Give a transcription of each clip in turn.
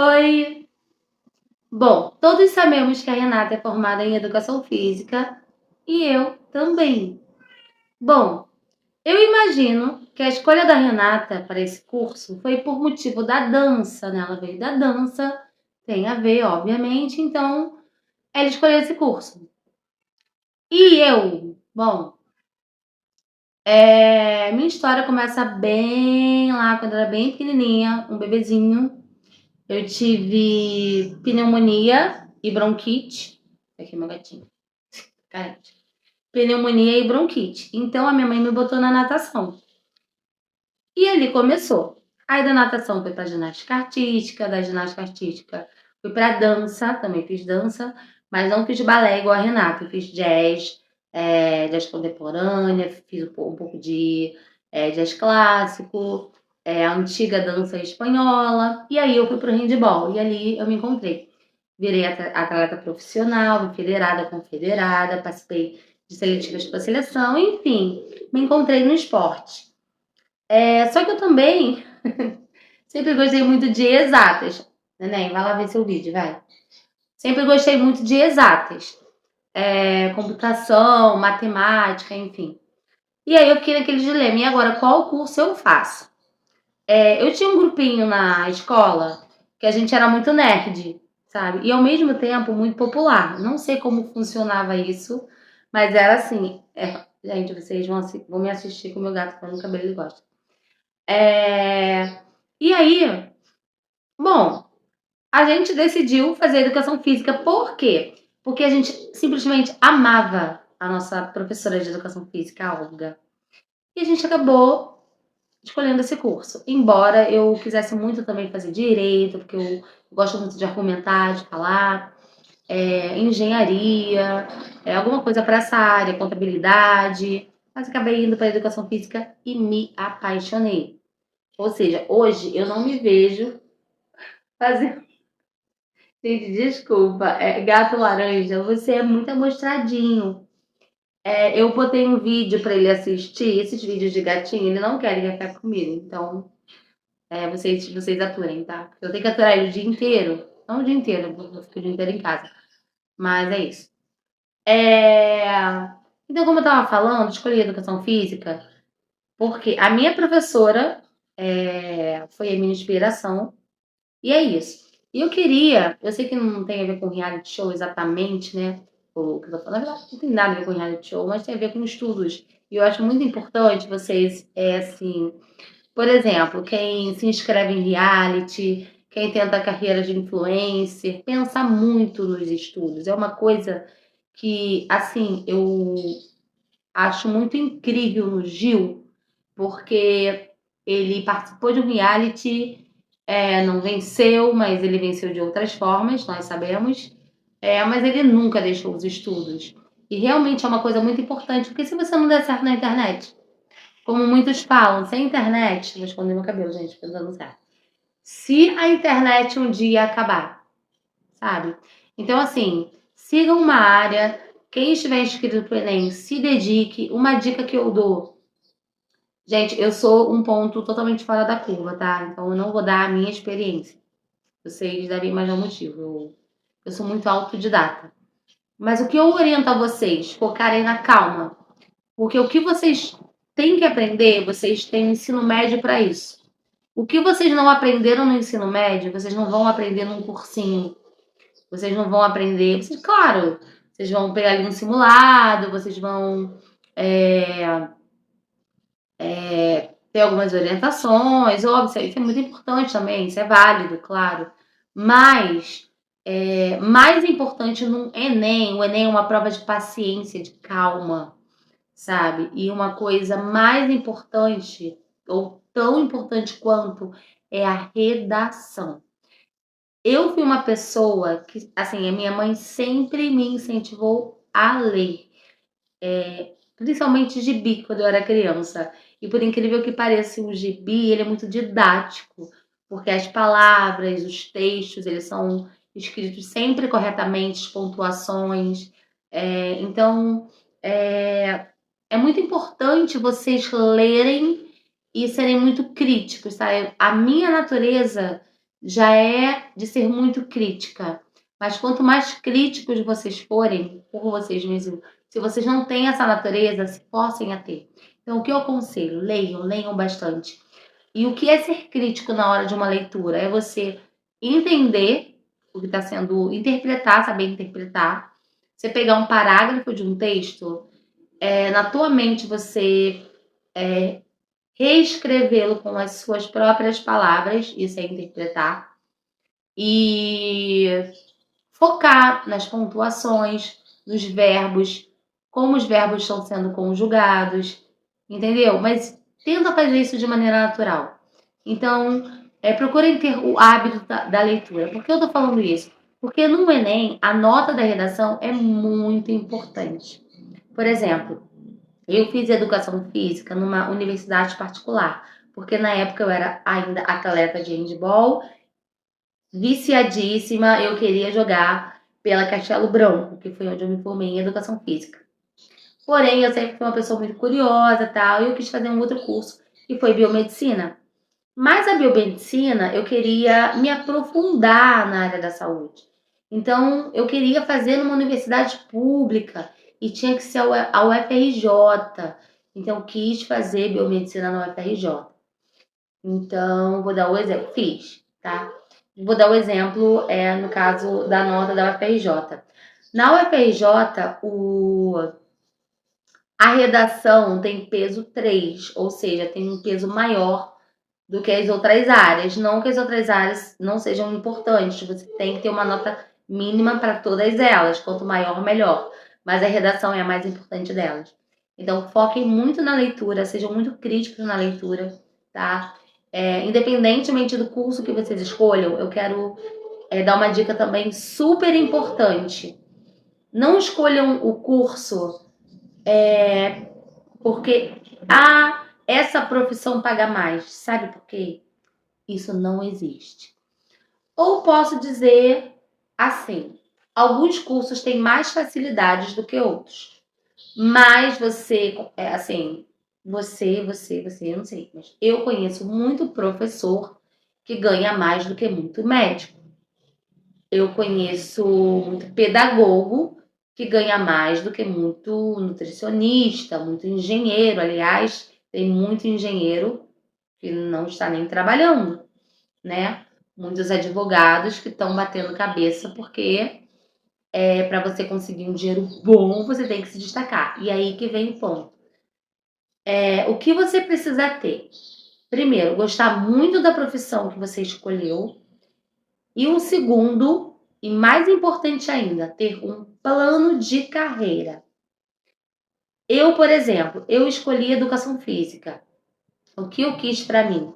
Oi! Bom, todos sabemos que a Renata é formada em Educação Física e eu também. Bom, eu imagino que a escolha da Renata para esse curso foi por motivo da dança, né? Ela veio da dança, tem a ver, obviamente, então ela escolheu esse curso. E eu? Bom, minha história começa bem lá, quando eu era bem pequenininha, um bebezinho. Eu tive pneumonia e bronquite. Aqui meu gatinho. Carente. Pneumonia e bronquite. Então a minha mãe me botou na natação. E ali começou. Aí da natação fui pra ginástica artística, da ginástica artística fui pra dança, também fiz dança, mas não fiz balé igual a Renata, eu fiz jazz, jazz contemporânea, fiz um pouco de jazz clássico, a antiga dança espanhola, e aí eu fui pro handball, e ali eu me encontrei. Virei atleta profissional, federada, confederada, participei de seletivas para seleção, enfim, me encontrei no esporte. Só que eu também sempre gostei muito de exatas. Neném, vai lá ver seu vídeo, vai. Sempre gostei muito de exatas. Computação, matemática, enfim. E aí eu fiquei naquele dilema. E agora, qual curso eu faço? Eu tinha um grupinho na escola que a gente era muito nerd, sabe? E ao mesmo tempo muito popular. Não sei como funcionava isso, mas era assim. Gente, vocês vão me assistir com o meu gato falando o cabelo, ele gosta. E aí, bom, a gente decidiu fazer educação física. Por quê? Porque a gente simplesmente amava a nossa professora de educação física, a Olga. E a gente acabou escolhendo esse curso. Embora eu quisesse muito também fazer direito, porque eu gosto muito de argumentar, de falar, engenharia, alguma coisa para essa área, contabilidade. Mas acabei indo para educação física e me apaixonei. Ou seja, hoje eu não me vejo fazendo. Gente, desculpa, gato laranja, você é muito amostradinho. Eu botei um vídeo para ele assistir, esses vídeos de gatinho, ele não quer ficar comigo, então vocês aturem, tá? Eu tenho que aturar ele o dia inteiro, não o dia inteiro, eu fico o dia inteiro em casa, mas é isso. É, Então, como eu tava falando, escolhi educação física, porque a minha professora foi a minha inspiração. E é isso. E eu sei que não tem a ver com reality show exatamente, né? O que eu tô falando, na verdade, não tem nada a ver com reality show, mas tem a ver com estudos. E eu acho muito importante vocês, assim, por exemplo, quem se inscreve em reality, quem tenta a carreira de influencer, pensa muito nos estudos. É uma coisa que, assim, eu acho muito incrível no Gil, porque ele participou de um reality, não venceu, mas ele venceu de outras formas, nós sabemos. Mas ele nunca deixou os estudos. E realmente é uma coisa muito importante, porque se você não der certo na internet, como muitos falam, se a internet. Vou esconder meu cabelo, gente, porque não tá dando certo. Se a internet um dia acabar, sabe? Então, assim, siga uma área. Quem estiver inscrito pro Enem, se dedique. Uma dica que eu dou. Gente, eu sou um ponto totalmente fora da curva, tá? Então eu não vou dar a minha experiência. Vocês devem imaginar o motivo. Eu sou muito autodidata. Mas o que eu oriento a vocês? Focarem na calma. Porque o que vocês têm que aprender, vocês têm ensino médio para isso. O que vocês não aprenderam no ensino médio, vocês não vão aprender num cursinho. Vocês não vão aprender. Claro, vocês vão pegar ali um simulado, vocês vão ter algumas orientações, óbvio, isso é muito importante também, isso é válido, claro. Mas mais importante no Enem, o Enem é uma prova de paciência, de calma, sabe? E uma coisa mais importante, ou tão importante quanto, é a redação. Eu fui uma pessoa que, assim, a minha mãe sempre me incentivou a ler, principalmente gibi quando eu era criança. E por incrível que pareça, o gibi, ele é muito didático, porque as palavras, os textos, eles são escritos sempre corretamente, as pontuações. Então, é muito importante vocês lerem e serem muito críticos, sabe? A minha natureza já é de ser muito crítica. Mas quanto mais críticos vocês forem por vocês mesmos, se vocês não têm essa natureza, se forcem a ter. Então, o que eu aconselho? Leiam, leiam bastante. E o que é ser crítico na hora de uma leitura? É você entender o que está sendo, interpretar, saber interpretar. Você pegar um parágrafo de um texto, na tua mente você reescrevê-lo com as suas próprias palavras, isso é interpretar, e focar nas pontuações, nos verbos, como os verbos estão sendo conjugados, entendeu? Mas tenta fazer isso de maneira natural. Então, procurem ter o hábito da leitura. Por que eu tô falando isso? Porque no Enem, a nota da redação é muito importante. Por exemplo, eu fiz educação física numa universidade particular, porque na época eu era ainda atleta de handball, viciadíssima, eu queria jogar pela Castelo Branco, que foi onde eu me formei em educação física. Porém, eu sempre fui uma pessoa muito curiosa, tal, e eu quis fazer um outro curso, que foi biomedicina. Mas a biomedicina, eu queria me aprofundar na área da saúde. Então, eu queria fazer numa universidade pública e tinha que ser a UFRJ. Então, eu quis fazer biomedicina na UFRJ. Então, vou dar o exemplo. Fiz, tá? Vou dar o exemplo, no caso da nota da UFRJ. Na UFRJ, a redação tem peso 3, ou seja, tem um peso maior do que as outras áreas. Não que as outras áreas não sejam importantes, você tem que ter uma nota mínima para todas elas, quanto maior, melhor. Mas a redação é a mais importante delas. Então, foquem muito na leitura, sejam muito críticos na leitura, tá? Independentemente do curso que vocês escolham, eu quero dar uma dica também super importante. Não escolham o curso porque essa profissão paga mais. Sabe por quê? Isso não existe. Ou posso dizer assim, alguns cursos têm mais facilidades do que outros. Mas você, eu não sei, mas eu conheço muito professor que ganha mais do que muito médico. Eu conheço muito pedagogo que ganha mais do que muito nutricionista, muito engenheiro. Aliás, tem muito engenheiro que não está nem trabalhando, né? Muitos advogados que estão batendo cabeça porque para você conseguir um dinheiro bom, você tem que se destacar. E aí que vem o ponto. O que você precisa ter? Primeiro, gostar muito da profissão que você escolheu. E um segundo, e mais importante ainda, ter um plano de carreira. Eu, por exemplo, eu escolhi educação física. O que eu quis para mim?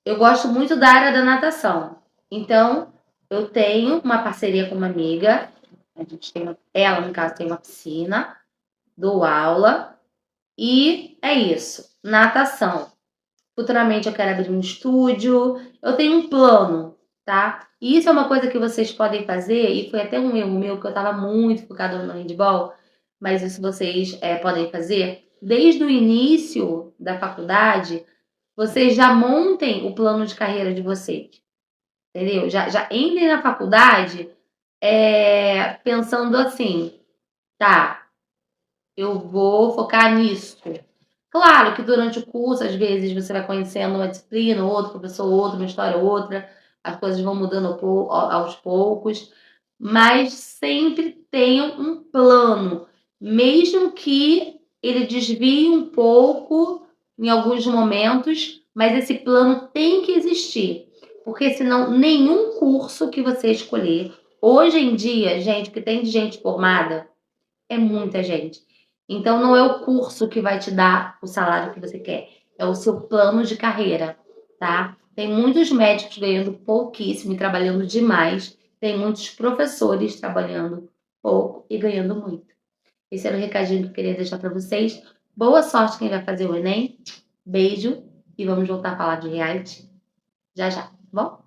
Eu gosto muito da área da natação. Então, eu tenho uma parceria com uma amiga. Ela, no caso, tem uma piscina, dou aula. E é isso, natação. Futuramente eu quero abrir um estúdio. Eu tenho um plano, tá? E isso é uma coisa que vocês podem fazer, e foi até um erro meu, que eu estava muito focada no handball, mas isso vocês podem fazer. Desde o início da faculdade, vocês já montem o plano de carreira de vocês, entendeu? Já entrem na faculdade pensando assim, tá, eu vou focar nisso. Claro que durante o curso, às vezes, você vai conhecendo uma disciplina, outro professor, outra, uma história, outra, as coisas vão mudando aos poucos, mas sempre tenham um plano, mesmo que ele desvie um pouco em alguns momentos, mas esse plano tem que existir, porque senão nenhum curso que você escolher, hoje em dia, gente, que tem de gente formada, é muita gente. Então, não é o curso que vai te dar o salário que você quer, é o seu plano de carreira, tá? Tem muitos médicos ganhando pouquíssimo e trabalhando demais. Tem muitos professores trabalhando pouco e ganhando muito. Esse era o recadinho que eu queria deixar para vocês. Boa sorte quem vai fazer o Enem. Beijo e vamos voltar a falar de reality já já, tá bom?